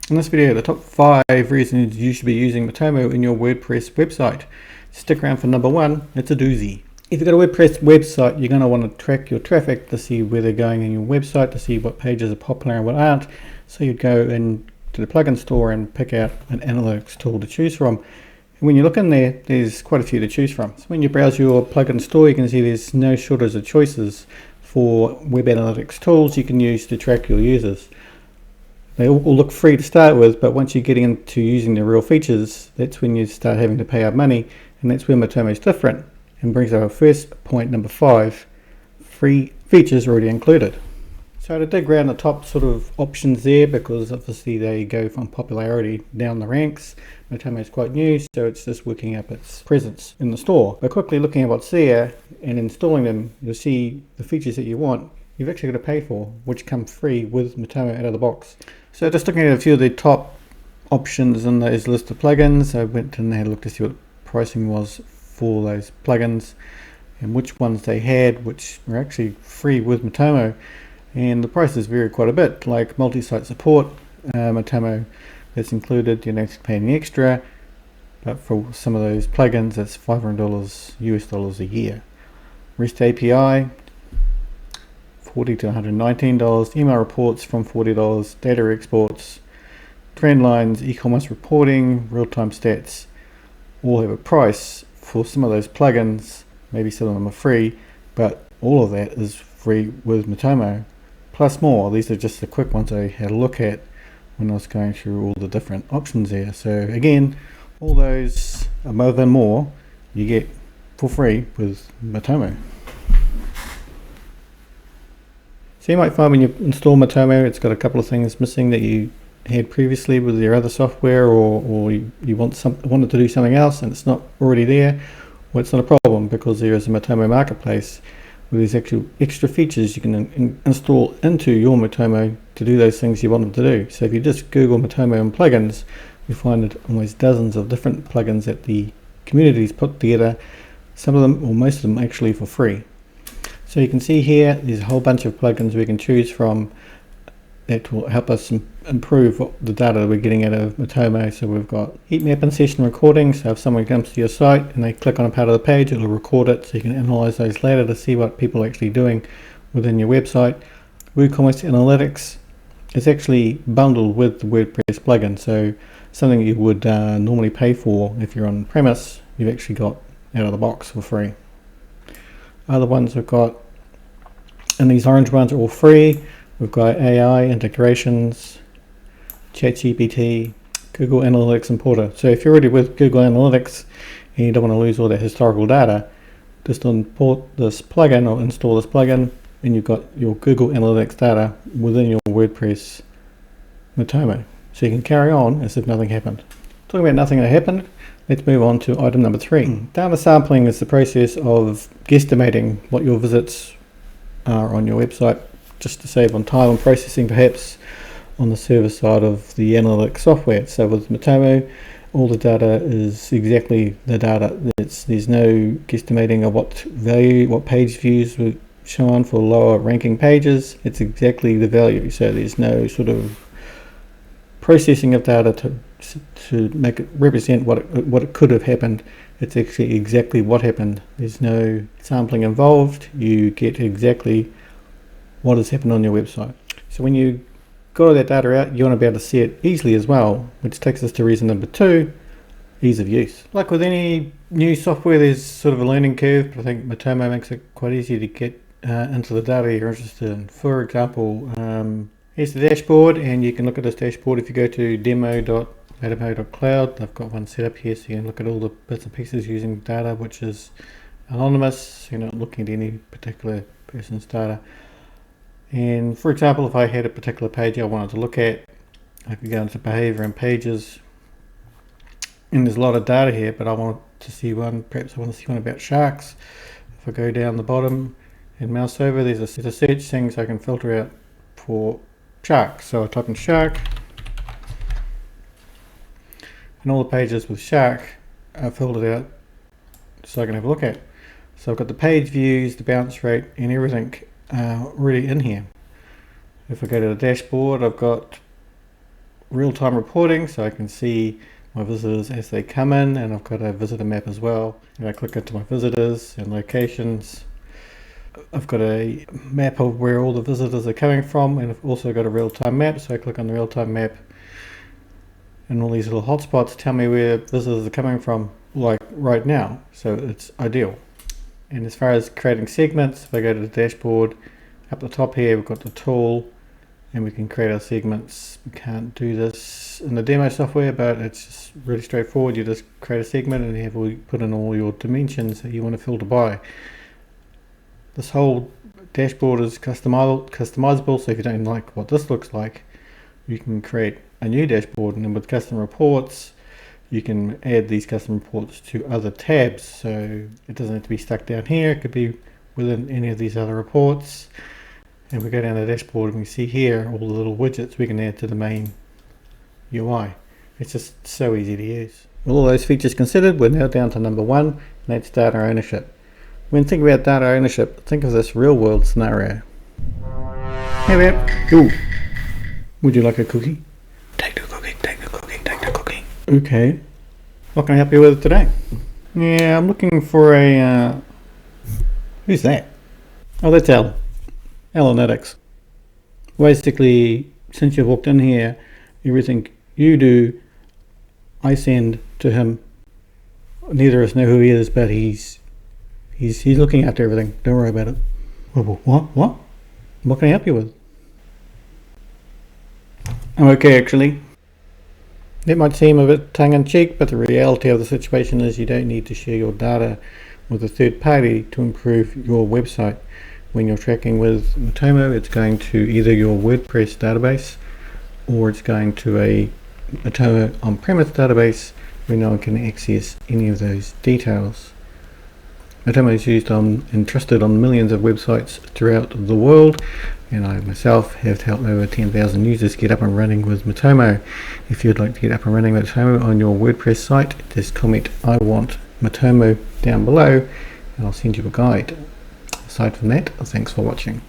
In this video, the top 5 reasons you should be using Matomo in your WordPress website. Stick around for number 1, it's a doozy. If you've got a WordPress website, you're going to want to track your traffic to see where they're going in your website, to see what pages are popular and what aren't. So you'd go into the plugin store and pick out an analytics tool to choose from. And when you look in there, there's quite a few to choose from. So when you browse your plugin store, you can see there's no shortage of choices for web analytics tools you can use to track your users. They all look free to start with, but once you're getting into using the real features, that's when you start having to pay out money, and that's where Matomo is different, and brings our first point, number 5, free features already included. So to dig around the top sort of options there, because obviously they go from popularity down the ranks, Matomo is quite new, so it's just working up its presence in the store. By quickly looking at what's there and installing them, you'll see the features that you want you've actually got to pay for, which come free with Matomo out of the box. So just looking at a few of the top options in those list of plugins, I went and had a look to see what pricing was for those plugins and which ones they had, which were actually free with Matomo. And the prices vary quite a bit, like multi-site support, Matomo that's included, you don't have to pay any extra, but for some of those plugins it's $500 US a year. REST API, $40 to $119, email reports from $40, data exports, trend lines, e-commerce reporting, real-time stats, all have a price for some of those plugins. Maybe some of them are free, but all of that is free with Matomo, plus more. These are just the quick ones I had a look at when I was going through all the different options there. So again, all those more than more you get for free with Matomo. So you might find when you install Matomo, it's got a couple of things missing that you had previously with your other software, or you wanted to do something else and it's not already there. Well, it's not a problem, because there is a Matomo marketplace with these actual extra features you can install into your Matomo to do those things you want them to do. So if you just Google Matomo and plugins, you find almost dozens of different plugins that the community's put together, some of them or most of them actually for free. So you can see here there's a whole bunch of plugins we can choose from that will help us improve the data we're getting out of Matomo. So we've got heat map and session recording, so if someone comes to your site and they click on a part of the page, it'll record it so you can analyze those later to see what people are actually doing within your website. WooCommerce Analytics is actually bundled with the WordPress plugin, so something you would normally pay for if you're on premise, you've actually got out of the box for free. Other ones we've got, and these orange ones are all free. We've got AI integrations, ChatGPT, Google Analytics Importer. So if you're already with Google Analytics and you don't want to lose all that historical data, just import this plugin or install this plugin, and you've got your Google Analytics data within your WordPress Matomo. So you can carry on as if nothing happened. Talking about nothing that happened, let's move on to item number 3. Data sampling is the process of guesstimating what your visits are on your website, just to save on time and processing perhaps on the server side of the analytics software. So with Matomo, all the data is exactly the data. There's no guesstimating of what value, what page views were shown for lower ranking pages. It's exactly the value. So there's no sort of processing of data to make it represent what it could have happened. It's actually exactly what happened. There's no sampling involved. You get exactly what has happened on your website. So when you got all that data out, you want to be able to see it easily as well, which takes us to reason number 2, ease of use. Like with any new software, there's sort of a learning curve, but I think Matomo makes it quite easy to get into the data you're interested in. For example, here's the dashboard, and you can look at this dashboard if you go to demo.matomo.cloud. I've got one set up here so you can look at all the bits and pieces using data which is anonymous, so you're not looking at any particular person's data. And for example, if I had a particular page I wanted to look at, I could go into behavior and pages, and there's a lot of data here, but I want to see one, perhaps I want to see one about sharks. If I go down the bottom and mouse over, there's a search thing so I can filter out for shark. So I type in shark, and all the pages with shark are filtered out so I can have a look at. So I've got the page views, the bounce rate, and everything already in here. If I go to the dashboard, I've got real-time reporting, so I can see my visitors as they come in, and I've got a visitor map as well. And I click into my visitors and locations. I've got a map of where all the visitors are coming from, and I've also got a real-time map, so I click on the real-time map, and all these little hotspots tell me where visitors are coming from, like right now, so it's ideal. And as far as creating segments, if I go to the dashboard, up the top here we've got the tool, and we can create our segments. We can't do this in the demo software, but it's just really straightforward. You just create a segment and you put in all your dimensions that you want to filter by. This whole dashboard is customizable, so if you don't like what this looks like, you can create a new dashboard, and then with custom reports you can add these custom reports to other tabs, so it doesn't have to be stuck down here. It could be within any of these other reports. And we go down the dashboard and we see here all the little widgets we can add to the main UI. It's just so easy to use. With all those features considered, we're now down to number 1, and that's data ownership. When thinking about data ownership, think of this real world scenario. Hey there. Ooh. Would you like a cookie? Take the cookie, take the cookie, take the cookie. Okay. What can I help you with today? Yeah, I'm looking for a... Who's that? Oh, that's Al. Analytics. Basically, since you've walked in here, everything you do, I send to him. Neither of us know who he is, but he's looking after everything. Don't worry about it. What? What can I help you with? I'm okay, actually. It might seem a bit tongue-in-cheek, but the reality of the situation is you don't need to share your data with a third party to improve your website. When you're tracking with Matomo, it's going to either your WordPress database or it's going to a Matomo on-premise database where no one can access any of those details. Matomo is used on and trusted on millions of websites throughout the world, and I myself have helped over 10,000 users get up and running with Matomo. If you'd like to get up and running with Matomo on your WordPress site, just comment "I want Matomo" down below and I'll send you a guide. Aside from that, thanks for watching.